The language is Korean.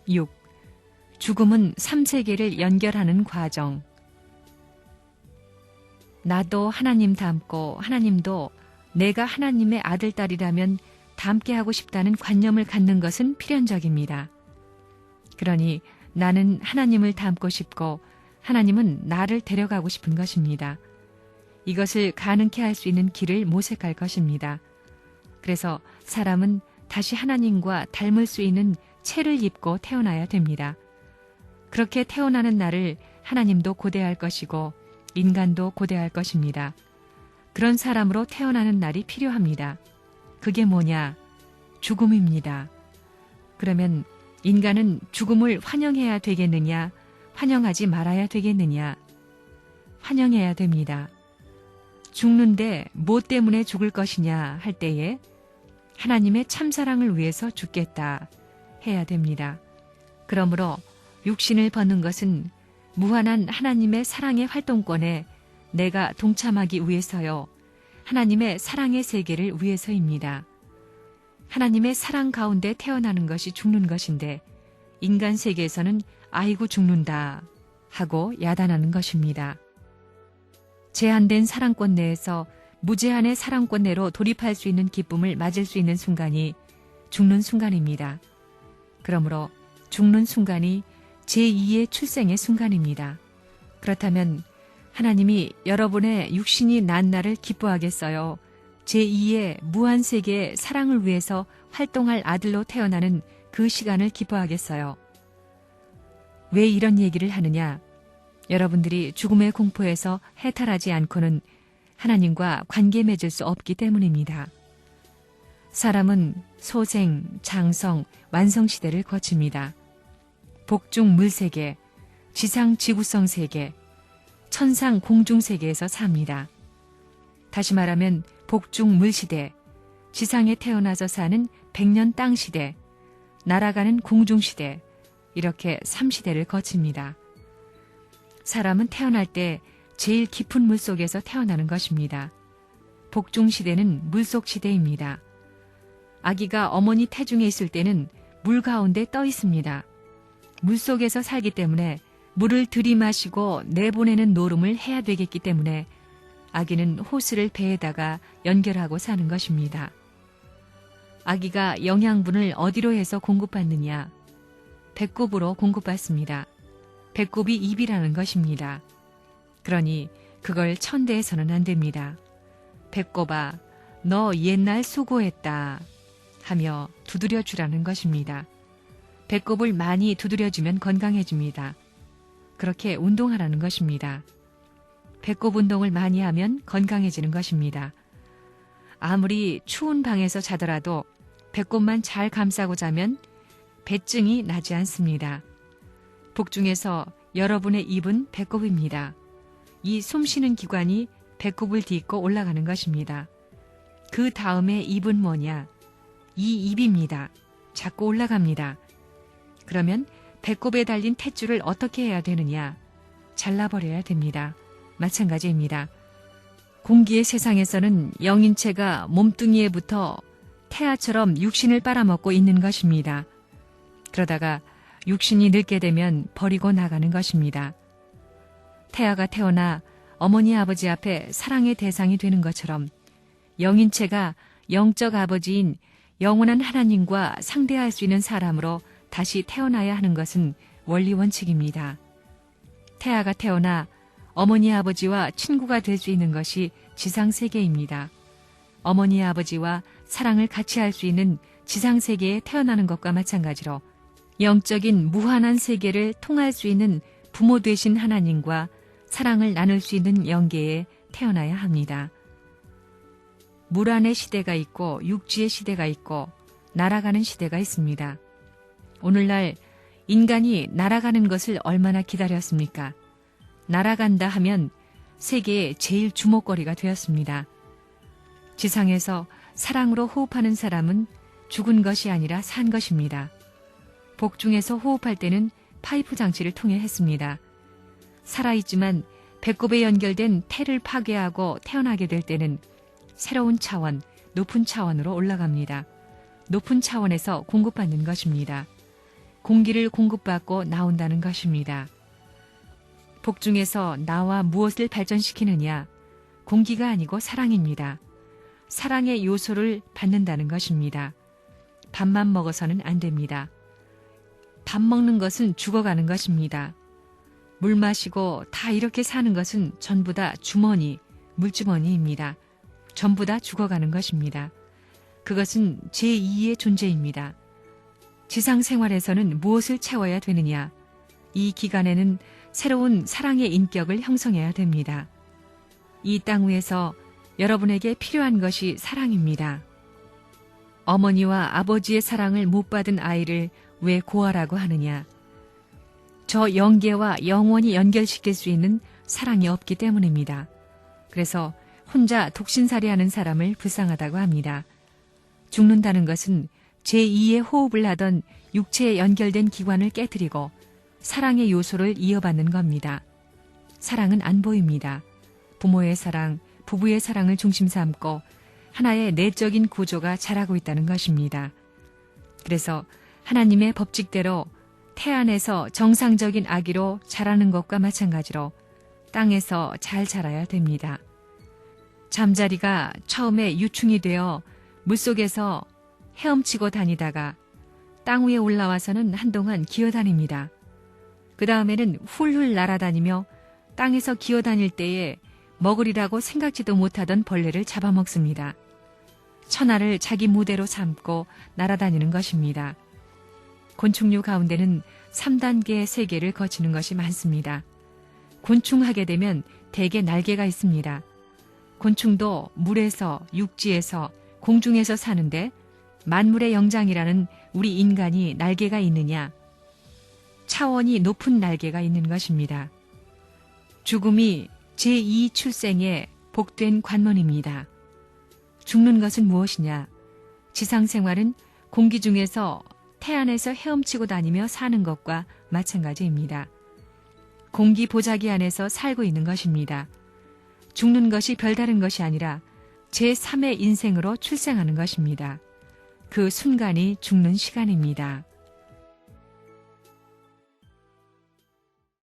6. 죽음은 3세계를 연결하는 과정. 나도 하나님 닮고 하나님도 내가 하나님의 아들, 딸이라면 닮게 하고 싶다는 관념을 갖는 것은 필연적입니다. 그러니 나는 하나님을 닮고 싶고 하나님은 나를 데려가고 싶은 것입니다. 이것을 가능케 할 수 있는 길을 모색할 것입니다. 그래서 사람은 다시 하나님과 닮을 수 있는 체를 입고 태어나야 됩니다. 그렇게 태어나는 날을 하나님도 고대할 것이고 인간도 고대할 것입니다. 그런 사람으로 태어나는 날이 필요합니다. 그게 뭐냐? 죽음입니다. 그러면 인간은 죽음을 환영해야 되겠느냐? 환영하지 말아야 되겠느냐? 환영해야 됩니다. 죽는데 뭐 때문에 죽을 것이냐 할 때에 하나님의 참사랑을 위해서 죽겠다 해야 됩니다. 그러므로 육신을 벗는 것은 무한한 하나님의 사랑의 활동권에 내가 동참하기 위해서요. 하나님의 사랑의 세계를 위해서입니다. 하나님의 사랑 가운데 태어나는 것이 죽는 것인데 인간 세계에서는 아이고 죽는다 하고 야단하는 것입니다. 제한된 사랑권 내에서 무제한의 사랑권 내로 돌입할 수 있는 기쁨을 맞을 수 있는 순간이 죽는 순간입니다. 그러므로 죽는 순간이 제2의 출생의 순간입니다. 그렇다면 하나님이 여러분의 육신이 난 날을 기뻐하겠어요? 제2의 무한세계의 사랑을 위해서 활동할 아들로 태어나는 그 시간을 기뻐하겠어요? 왜 이런 얘기를 하느냐? 여러분들이 죽음의 공포에서 해탈하지 않고는 하나님과 관계 맺을 수 없기 때문입니다. 사람은 소생, 장성, 완성시대를 거칩니다. 복중 물세계, 지상 지구성 세계, 천상 공중 세계에서 삽니다. 다시 말하면 복중 물시대, 지상에 태어나서 사는 100년 땅시대, 날아가는 공중시대, 이렇게 3시대를 거칩니다. 사람은 태어날 때 제일 깊은 물속에서 태어나는 것입니다. 복중시대는 물속시대입니다. 아기가 어머니 태중에 있을 때는 물 가운데 떠 있습니다. 물속에서 살기 때문에 물을 들이마시고 내보내는 노름을 해야 되겠기 때문에 아기는 호스를 배에다가 연결하고 사는 것입니다. 아기가 영양분을 어디로 해서 공급받느냐? 배꼽으로 공급받습니다. 배꼽이 입이라는 것입니다. 그러니 그걸 천대해서는 안 됩니다. 배꼽아, 너 옛날 수고했다 하며 두드려주라는 것입니다. 배꼽을 많이 두드려주면 건강해집니다. 그렇게 운동하라는 것입니다. 배꼽 운동을 많이 하면 건강해지는 것입니다. 아무리 추운 방에서 자더라도 배꼽만 잘 감싸고 자면 배증이 나지 않습니다. 복중에서 여러분의 입은 배꼽입니다. 이 숨쉬는 기관이 배꼽을 딛고 올라가는 것입니다. 그 다음에 입은 뭐냐? 이 입입니다. 자꾸 올라갑니다. 그러면 배꼽에 달린 탯줄을 어떻게 해야 되느냐? 잘라버려야 됩니다. 마찬가지입니다. 공기의 세상에서는 영인체가 몸뚱이에 붙어 태아처럼 육신을 빨아먹고 있는 것입니다. 그러다가 육신이 늙게 되면 버리고 나가는 것입니다. 태아가 태어나 어머니 아버지 앞에 사랑의 대상이 되는 것처럼 영인체가 영적 아버지인 영원한 하나님과 상대할 수 있는 사람으로 다시 태어나야 하는 것은 원리 원칙입니다. 태아가 태어나 어머니 아버지와 친구가 될 수 있는 것이 지상세계입니다. 어머니 아버지와 사랑을 같이 할 수 있는 지상세계에 태어나는 것과 마찬가지로 영적인 무한한 세계를 통할 수 있는 부모 되신 하나님과 사랑을 나눌 수 있는 영계에 태어나야 합니다. 물 안의 시대가 있고 육지의 시대가 있고 날아가는 시대가 있습니다. 오늘날 인간이 날아가는 것을 얼마나 기다렸습니까? 날아간다 하면 세계의 제일 주목거리가 되었습니다. 지상에서 사랑으로 호흡하는 사람은 죽은 것이 아니라 산 것입니다. 복중에서 호흡할 때는 파이프 장치를 통해 했습니다. 살아있지만 배꼽에 연결된 태를 파괴하고 태어나게 될 때는 새로운 차원, 높은 차원으로 올라갑니다. 높은 차원에서 공급받는 것입니다. 공기를 공급받고 나온다는 것입니다. 복중에서 나와 무엇을 발전시키느냐? 공기가 아니고 사랑입니다. 사랑의 요소를 받는다는 것입니다. 밥만 먹어서는 안 됩니다. 밥 먹는 것은 죽어가는 것입니다. 물 마시고 다 이렇게 사는 것은 전부 다 주머니, 물주머니입니다. 전부 다 죽어가는 것입니다. 그것은 제2의 존재입니다. 지상 생활에서는 무엇을 채워야 되느냐? 이 기간에는 새로운 사랑의 인격을 형성해야 됩니다. 이 땅 위에서 여러분에게 필요한 것이 사랑입니다. 어머니와 아버지의 사랑을 못 받은 아이를 왜 고아라고 하느냐? 저 영계와 영원히 연결시킬 수 있는 사랑이 없기 때문입니다. 그래서 혼자 독신살이하는 사람을 불쌍하다고 합니다. 죽는다는 것은 제2의 호흡을 하던 육체에 연결된 기관을 깨뜨리고 사랑의 요소를 이어받는 겁니다. 사랑은 안 보입니다. 부모의 사랑, 부부의 사랑을 중심 삼고 하나의 내적인 구조가 자라고 있다는 것입니다. 그래서 하나님의 법칙대로 태안에서 정상적인 아기로 자라는 것과 마찬가지로 땅에서 잘 자라야 됩니다. 잠자리가 처음에 유충이 되어 물속에서 헤엄치고 다니다가 땅 위에 올라와서는 한동안 기어다닙니다. 그 다음에는 훌훌 날아다니며 땅에서 기어다닐 때에 먹으리라고 생각지도 못하던 벌레를 잡아먹습니다. 천하를 자기 무대로 삼고 날아다니는 것입니다. 곤충류 가운데는 3단계의 세계를 거치는 것이 많습니다. 곤충하게 되면 대개 날개가 있습니다. 곤충도 물에서, 육지에서, 공중에서 사는데 만물의 영장이라는 우리 인간이 날개가 있느냐? 차원이 높은 날개가 있는 것입니다. 죽음이 제2 출생의 복된 관문입니다. 죽는 것은 무엇이냐? 지상생활은 공기 중에서 태안에서 헤엄치고 다니며 사는 것과 마찬가지입니다. 공기 보자기 안에서 살고 있는 것입니다. 죽는 것이 별다른 것이 아니라 제3의 인생으로 출생하는 것입니다. 그 순간이 죽는 시간입니다.